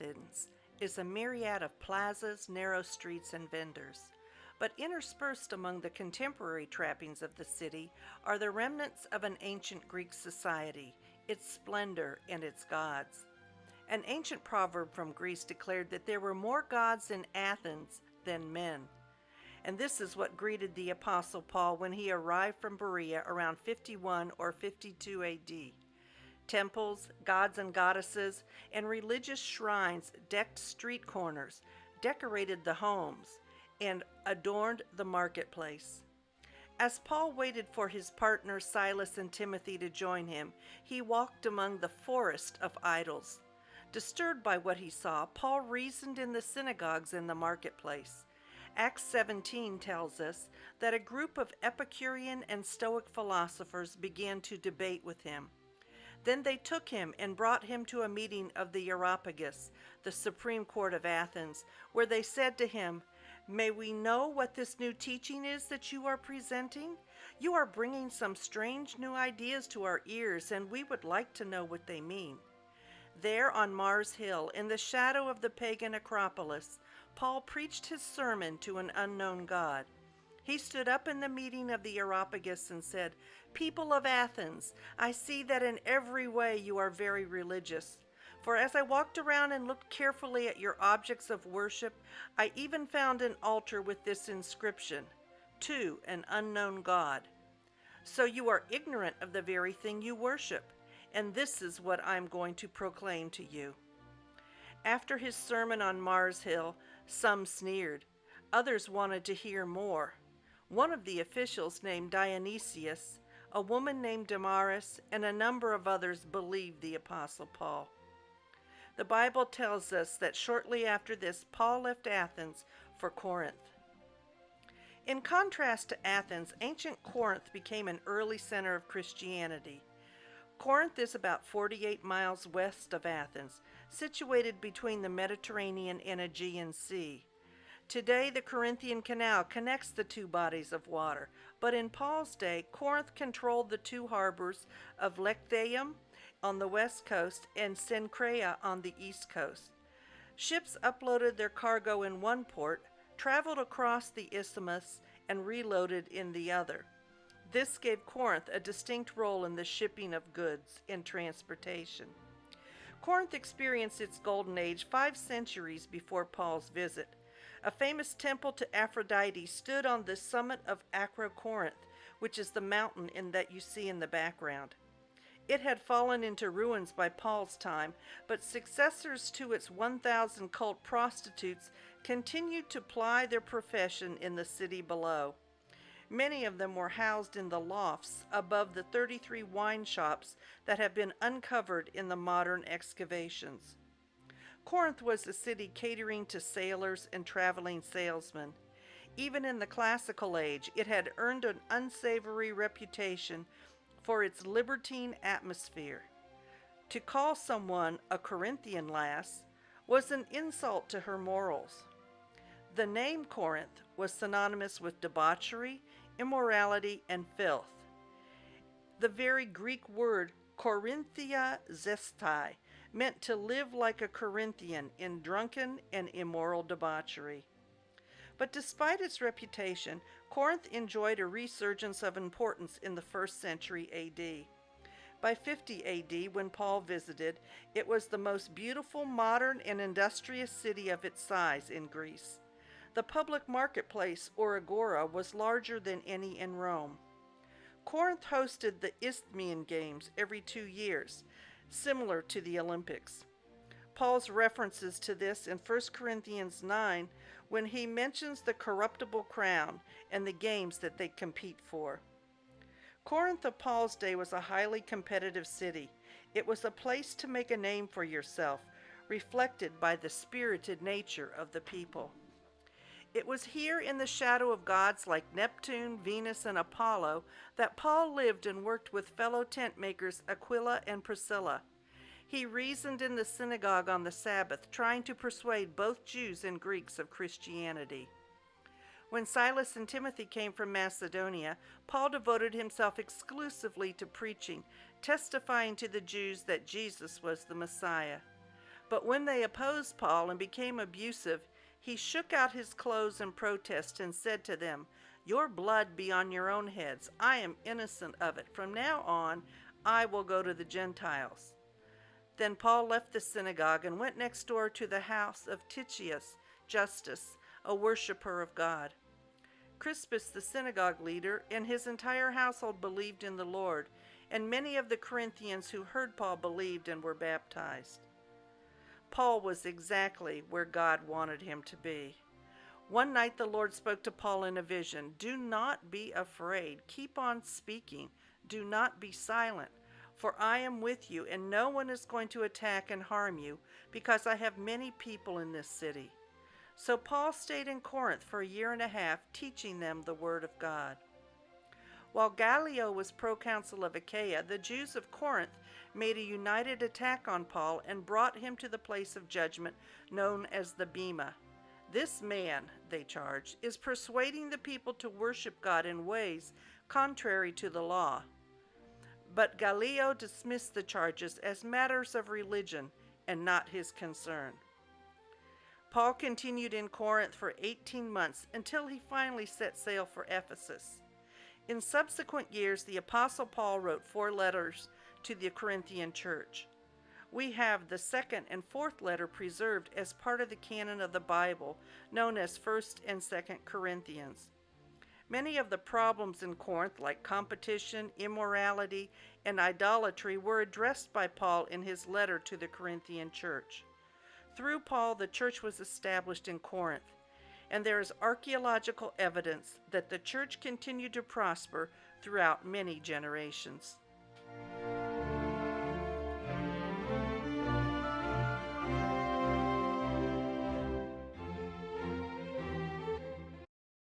Athens is a myriad of plazas, narrow streets, and vendors. But interspersed among the contemporary trappings of the city are the remnants of an ancient Greek society, its splendor and its gods. An ancient proverb from Greece declared that there were more gods in Athens than men. And this is what greeted the Apostle Paul when he arrived from Berea around 51 or 52 AD. Temples, gods and goddesses, and religious shrines decked street corners, decorated the homes, and adorned the marketplace. As Paul waited for his partners Silas and Timothy to join him, he walked among the forest of idols. Disturbed by what he saw, Paul reasoned in the synagogues in the marketplace. Acts 17 tells us that a group of Epicurean and Stoic philosophers began to debate with him. Then they took him and brought him to a meeting of the Areopagus, the Supreme Court of Athens, where they said to him, "May we know what this new teaching is that you are presenting? You are bringing some strange new ideas to our ears, and we would like to know what they mean." There on Mars Hill, in the shadow of the pagan Acropolis, Paul preached his sermon to an unknown God. He stood up in the meeting of the Areopagus and said, "People of Athens, I see that in every way you are very religious. For as I walked around and looked carefully at your objects of worship, I even found an altar with this inscription, 'To an unknown God.' So you are ignorant of the very thing you worship, and this is what I am going to proclaim to you." After his sermon on Mars Hill, some sneered. Others wanted to hear more. One of the officials named Dionysius, a woman named Damaris, and a number of others believed the Apostle Paul. The Bible tells us that shortly after this, Paul left Athens for Corinth. In contrast to Athens, ancient Corinth became an early center of Christianity. Corinth is about 48 miles west of Athens, situated between the Mediterranean and Aegean Sea. Today, the Corinthian Canal connects the two bodies of water, but in Paul's day, Corinth controlled the two harbors of Lectheum on the west coast and Cenchrea on the east coast. Ships uploaded their cargo in one port, traveled across the isthmus, and reloaded in the other. This gave Corinth a distinct role in the shipping of goods and transportation. Corinth experienced its golden age 5 centuries before Paul's visit. A famous temple to Aphrodite stood on the summit of Acrocorinth, which is the mountain that you see in the background. It had fallen into ruins by Paul's time, but successors to its 1,000 cult prostitutes continued to ply their profession in the city below. Many of them were housed in the lofts above the 33 wine shops that have been uncovered in the modern excavations. Corinth was a city catering to sailors and traveling salesmen. Even in the classical age, it had earned an unsavory reputation for its libertine atmosphere. To call someone a Corinthian lass was an insult to her morals. The name Corinth was synonymous with debauchery, immorality, and filth. The very Greek word Korinthia zestai meant to live like a Corinthian in drunken and immoral debauchery. But despite its reputation, Corinth enjoyed a resurgence of importance in the 1st century AD. By 50 AD, when Paul visited, it was the most beautiful, modern, and industrious city of its size in Greece. The public marketplace, or agora, was larger than any in Rome. Corinth hosted the Isthmian Games every 2 years, similar to the Olympics. Paul's references to this in 1 Corinthians 9 when he mentions the corruptible crown and the games that they compete for. Corinth of Paul's day was a highly competitive city. It was a place to make a name for yourself, reflected by the spirited nature of the people. It was here in the shadow of gods like Neptune, Venus, and Apollo that Paul lived and worked with fellow tent makers Aquila and Priscilla. He reasoned in the synagogue on the Sabbath, trying to persuade both Jews and Greeks of Christianity. When Silas and Timothy came from Macedonia, Paul devoted himself exclusively to preaching, testifying to the Jews that Jesus was the Messiah. But when they opposed Paul and became abusive, he shook out his clothes in protest and said to them, "Your blood be on your own heads. I am innocent of it. From now on, I will go to the Gentiles." Then Paul left the synagogue and went next door to the house of Titius Justus, a worshiper of God. Crispus, the synagogue leader, and his entire household believed in the Lord, and many of the Corinthians who heard Paul believed and were baptized. Paul was exactly where God wanted him to be. One night the Lord spoke to Paul in a vision. "Do not be afraid. Keep on speaking. Do not be silent, for I am with you, and no one is going to attack and harm you, because I have many people in this city." So Paul stayed in Corinth for a year and a half, teaching them the word of God. While Gallio was proconsul of Achaia, the Jews of Corinth made a united attack on Paul and brought him to the place of judgment known as the Bema. "This man," they charged, "is persuading the people to worship God in ways contrary to the law." But Gallio dismissed the charges as matters of religion and not his concern. Paul continued in Corinth for 18 months until he finally set sail for Ephesus. In subsequent years, the Apostle Paul wrote 4 letters to the Corinthian church. We have the 2nd and 4th letter preserved as part of the canon of the Bible, known as 1st and 2nd Corinthians. Many of the problems in Corinth, like competition, immorality, and idolatry, were addressed by Paul in his letter to the Corinthian church. Through Paul, the church was established in Corinth, and there is archaeological evidence that the church continued to prosper throughout many generations.